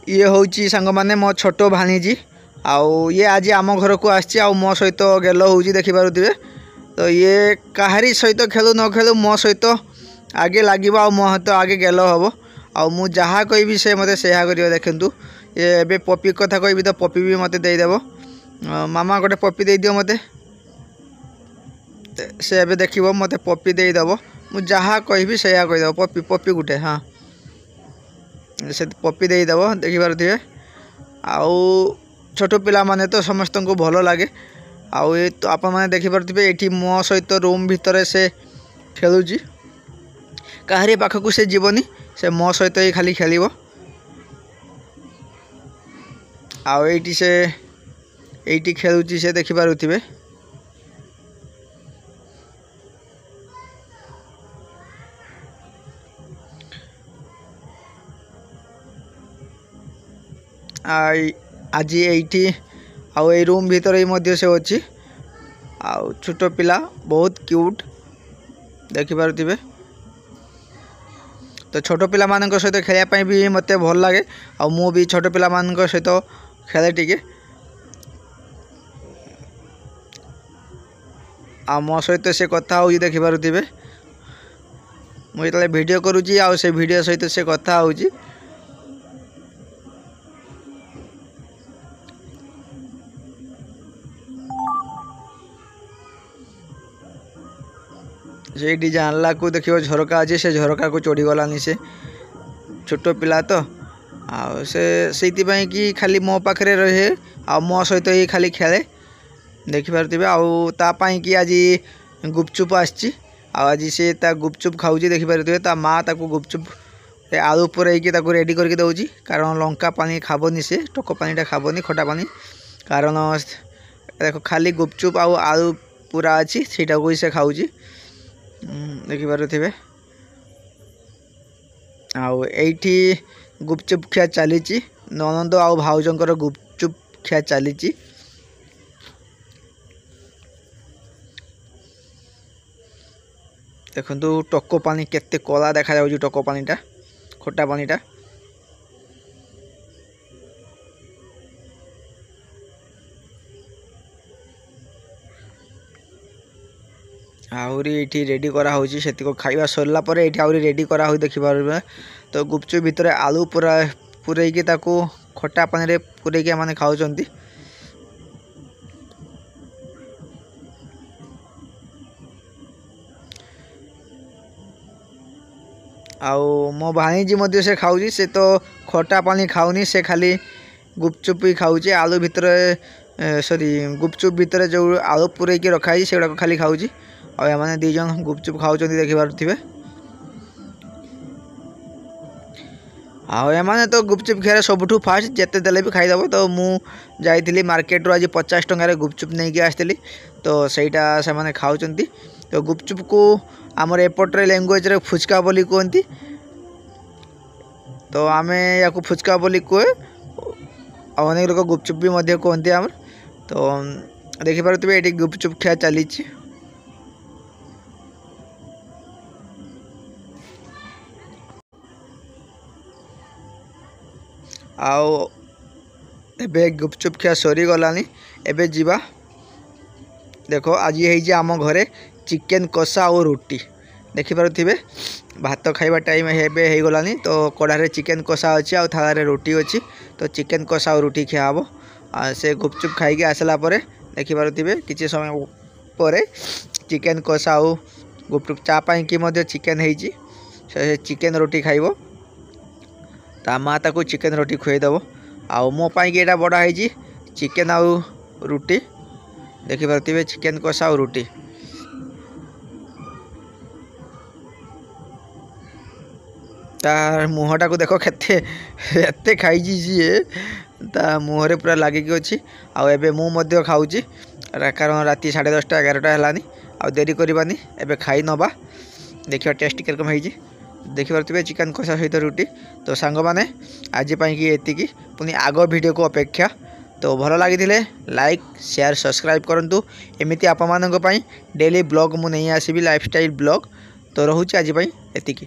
ये हूँ सांग मैंने मो छोट भाणीजी आउ ये आज आम घर को आसी मो सहित गेल हो देखिपे। तो ये कहारी सहित खेलु न खेलु मो सहित आगे लगे मो सहित आगे गेल हम आउ मु जहाँ कहि से मत से देखु। ये एबे पपी कथा कहि तो पपी भी मत देदेव मामा गोटे पपी दे दियो मत से एबे देखिबो मत पपी देदेव मु जहाँ कहि से कहीदेव पपी पपी गुटे हाँ से पपी देदेव देखिपे। आउ छोट पिला माने तो समस्त को भल लगे आउ ये तो आप मैंने देखिपे ये मो सहित रूम भितर से खेलुची कहारी पाखक से जीवनी से मो सहित ही खाली खेल आउ ये से ये खेलुची से देखिपे। आज ये आउ ए रूम भीतर ही से अच्छी आउ छोट पिला बहुत क्यूट देखिपे। तो छोट पिला मान सहित खेलने भी मत भल लगे आ मु भी छोट पिला मान सहित खेले टिके आ मो सहित से कथा हो देखिपे। मुझे वीडियो करुँची आ से वीडियो सहित से कथा हो से जानला को देखिए झरका अच्छे से झरका को चढ़ी गलानी से छोट पिला तो से कि खाली मो पाखे रहे आ मो सहित ही खाली खेले देखिपे। आपाई कि आज गुपचुप आसी आज से गुपचुप खाऊँ देखिपे। ता माँ ताको गुपचुप आलू पुरैकी रेडी करके दौची कारण लंका पानी खाबनी से टोक पानीटा खाबनी खटा पानी कारण देखो खाली गुपचुप आलू पूरा अच्छी सीटा को ही से खाऊँ देखिपे। आउ एठी गुपचुप खिया चली ननंद आउ भाउजंकर गुपचुप खिया चली देखु टोको पानी केते कला देखा जाउची टोको पानीटा खटा पानीटा आहरी ये रेडी करा होची से खाइबा सरला परे ये आहरी रेडी करा हो देखिपारे। तो गुपचुप भितर आलू पूरा पुरैकी ताकू खटा पानी रे पुरैकी माने खाउचंती आउ मो भाणीजी मध्य से खाऊची से तो खटा पानी खाऊनी से खाली गुपचुप ही खाऊची आलू भितर सॉरी गुपचुप भितर जो आलू पुरैकी रखाई से खाली खाऊची और मैंने दी जन गुपचुप खाऊँ देखिपे। आने तो गुपचुप खाए सबुठू फास्ट जिते देले भी खाईदेव। तो मु जाइली मार्केट रू आज 50 टंकार गुपचुप नहीं कि आसती तो सहीटा से मैंने खाऊँ। तो गुपचुप को आमर एपट्रे लैंग्वेज रे फुचका बोली कहती तो आम या फुचका बोली कहे अनेक लोग गुपचुप भी कहते आम। तो देखिपे ये गुपचुप खिया चली आउ एबे गुपचुप खिया सरी गलानी एबे जीवा। देखो आज ये आम घरे चिकेन कषा और रोटी देखिपे भात खाइबा टाइम एबे हो गलानी। तो कड़ारे चिकेन कषा अच्छी आ थाल रोटी अच्छी तो चिकेन कषा और रोटी खिया हम से गुपचुप खाई आसला परे देखिपे किसी समय पर चिकेन कषा और गुपचुप चापाई कि चिकेन होती से चिकेन रोटी खाइब ता माँ ताको चिकेन रोटी खुएदेव आउ मो पाई कि एटा बड़ा है चिकेन आउ रोटी देखिपे चिकेन कषा और रोटी तार मुहटा को देखो केते खाई सी ता मुहरे पूरा लगिकी अच्छी आउ एबे मु मध्य खाऊची कारण राति 10:30 11टा हेलानी आ देरी करबानी एबे खाई नबा देखियो टेस्ट केरकम है देखिपे चिकेन कषा सहित रोटी। तो सांग माने आज कि एतिकी पुनी आग वीडियो को अपेक्षा तो भल लगी लाइक शेयर सब्सक्राइब करूँ एमती आप डेली ब्लॉग मु नहीं आसबि लाइफस्टाइल ब्लॉग। तो रोचे आज एतिकी।